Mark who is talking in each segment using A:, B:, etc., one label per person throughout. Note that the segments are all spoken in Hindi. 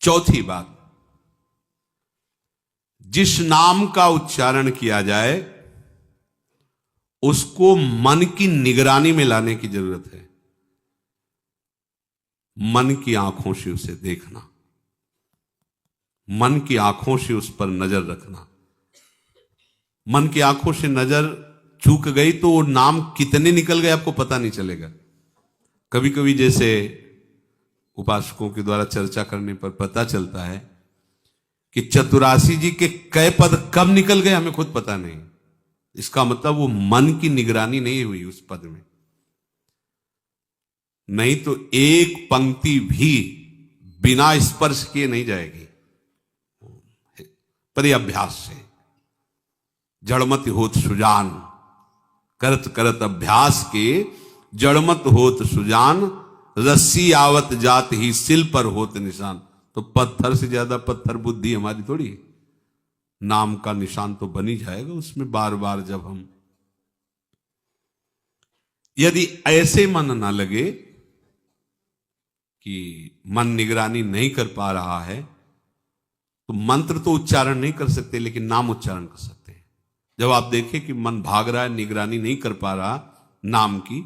A: चौथी बात, जिस नाम का उच्चारण किया जाए उसको मन की निगरानी में लाने की जरूरत है। मन की आंखों से उसे देखना, मन की आंखों से उस पर नजर रखना। मन की आंखों से नजर चूक गई तो वो नाम कितने निकल गए आपको पता नहीं चलेगा। कभी कभी जैसे उपासकों के द्वारा चर्चा करने पर पता चलता है कि चतुरासी जी के कई पद कब निकल गए हमें खुद पता नहीं। इसका मतलब वो मन की निगरानी नहीं हुई उस पद में, नहीं तो एक पंक्ति भी बिना स्पर्श किए नहीं जाएगी। परिअभ्यास से जड़मत होत सुजान, करत करत अभ्यास के जड़मत होत सुजान, रस्सी आवत जात ही सिल पर होत निशान। तो पत्थर से ज्यादा पत्थर बुद्धि हमारी थोड़ी है। नाम का निशान तो बन ही जाएगा उसमें बार बार जब हम, यदि ऐसे मन ना लगे कि मन निगरानी नहीं कर पा रहा है तो मंत्र तो उच्चारण नहीं कर सकते लेकिन नाम उच्चारण कर सकते हैं। जब आप देखें कि मन भाग रहा है, निगरानी नहीं कर पा रहा नाम की,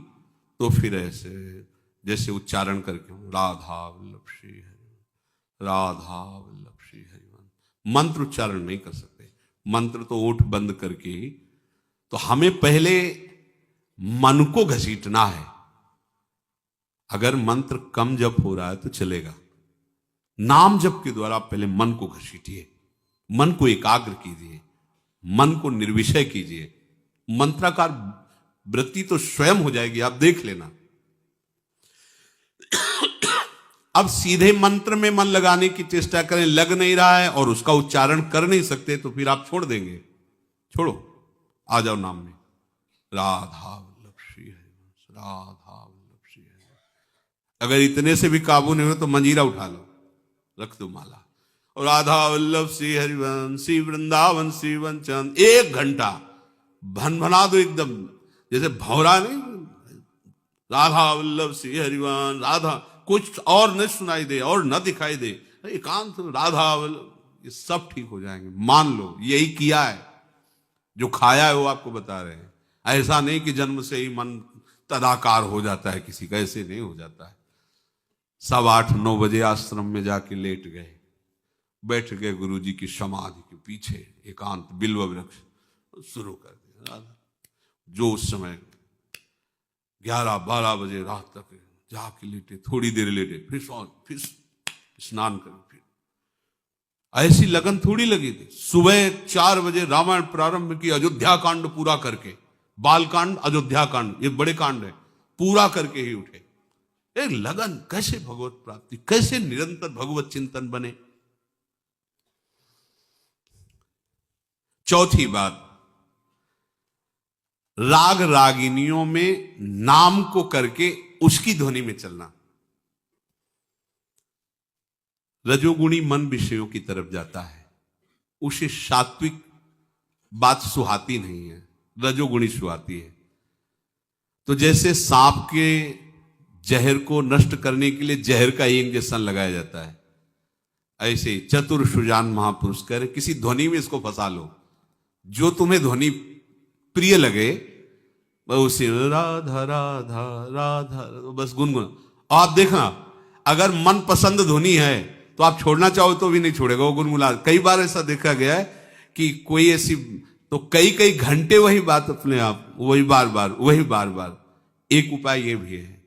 A: तो फिर ऐसे जैसे उच्चारण करके राधा वल्लभ श्री हरि, राधा वल्लभ श्री हरिवंश, मंत्र उच्चारण नहीं कर सकते। मंत्र तो ओठ बंद करके ही। तो हमें पहले मन को घसीटना है। अगर मंत्र कम जप हो रहा है तो चलेगा, नाम जप के द्वारा पहले मन को घसीटिए, मन को एकाग्र कीजिए, मन को निर्विषय कीजिए। मंत्राकार वृत्ति तो स्वयं हो जाएगी, आप देख लेना। अब सीधे मंत्र में मन लगाने की चेष्टा करें, लग नहीं रहा है और उसका उच्चारण कर नहीं सकते तो फिर आप छोड़ देंगे। छोड़ो, आ जाओ नाम में, राधा वल्लभ श्री हरिवंश, राधा वल्लभ श्री हरिवंश। अगर इतने से भी काबू नहीं हो तो मंजीरा उठा लो, रख दो माला, और राधा वल्लभ श्री हरिवंश, श्री वृंदावन श्री वंचन 1 घंटा भनभना दो एकदम, जैसे भौरा नहीं, राधा वल्लभ श्री हरिवंश, राधा, कुछ और न सुनाई दे और न दिखाई दे, एकांत राधा वल्लभ, ये सब ठीक हो जाएंगे। मान लो यही किया है, जो खाया है वो आपको बता रहे हैं। ऐसा नहीं कि जन्म से ही मन तदाकार हो जाता है किसी का, ऐसे नहीं हो जाता है। सब 8-9 बजे आश्रम में जाके लेट गए, बैठ गए गुरुजी की समाधि के पीछे एकांत बिल्व वृक्ष, शुरू कर दिया। जो उस समय 11-12 बजे रात तक जाके लेटे, थोड़ी देर लेटे, फिर स्नान करें, फिर ऐसी लगन थोड़ी लगी थी। सुबह 4 बजे रामायण प्रारंभ की, अयोध्या कांड पूरा करके, बाल कांड अयोध्या कांड ये बड़े कांड है, पूरा करके ही उठे। एक लगन, कैसे भगवत प्राप्ति, कैसे निरंतर भगवत चिंतन बने। चौथी बात, राग रागिनियों में नाम को करके उसकी ध्वनि में चलना। रजोगुणी मन विषयों की तरफ जाता है, उसे सात्विक बात सुहाती नहीं है, रजोगुणी सुहाती है। तो जैसे सांप के जहर को नष्ट करने के लिए जहर का इंजेक्शन लगाया जाता है, ऐसे चतुर सुजान महापुरुष कह रहे किसी ध्वनि में इसको फंसा लो, जो तुम्हें ध्वनि प्रिय लगे उसे राधा राधा राधा बस गुनगुना। आप देखना, अगर मन पसंद ध्वनि है तो आप छोड़ना चाहो तो भी नहीं छोड़ेगा, वो गुनगुना। कई बार ऐसा देखा गया है कि कोई ऐसी, तो कई घंटे वही बात अपने आप, वही बार बार। एक उपाय ये भी है,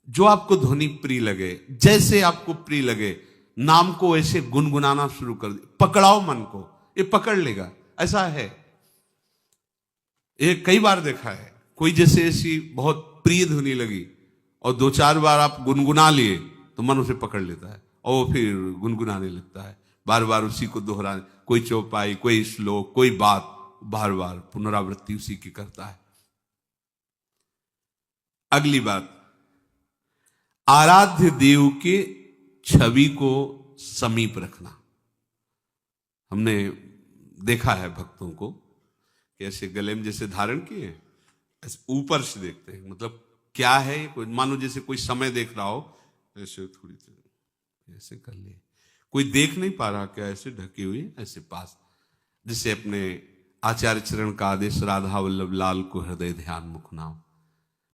A: जो आपको ध्वनि प्रिय लगे, जैसे आपको प्रिय लगे, नाम को ऐसे गुनगुनाना शुरू कर दे, पकड़ाओ मन को, ये पकड़ लेगा। ऐसा है, ये कई बार देखा है। कोई जैसे ऐसी बहुत प्रिय ध्वनि लगी और 2-4 बार आप गुनगुना लिए तो मन उसे पकड़ लेता है और फिर गुनगुनाने लगता है, बार बार उसी को दोहराने, कोई चौपाई, कोई श्लोक, कोई बात, बार बार पुनरावृत्ति उसी की करता है। अगली बात, आराध्य देव के छवि को समीप रखना। हमने देखा है भक्तों को कि ऐसे गले में जैसे धारण किए, ऐसे ऊपर से देखते हैं, मतलब क्या है, कोई मानो जैसे कोई समय देख रहा हो, ऐसे थोड़ी देर ऐसे कर ले, कोई देख नहीं पा रहा क्या, ऐसे ढकी हुई, ऐसे पास, जिसे अपने आचार्य चरण का आदेश, राधा वल्लभ लाल को हृदय ध्यान मुख नाम।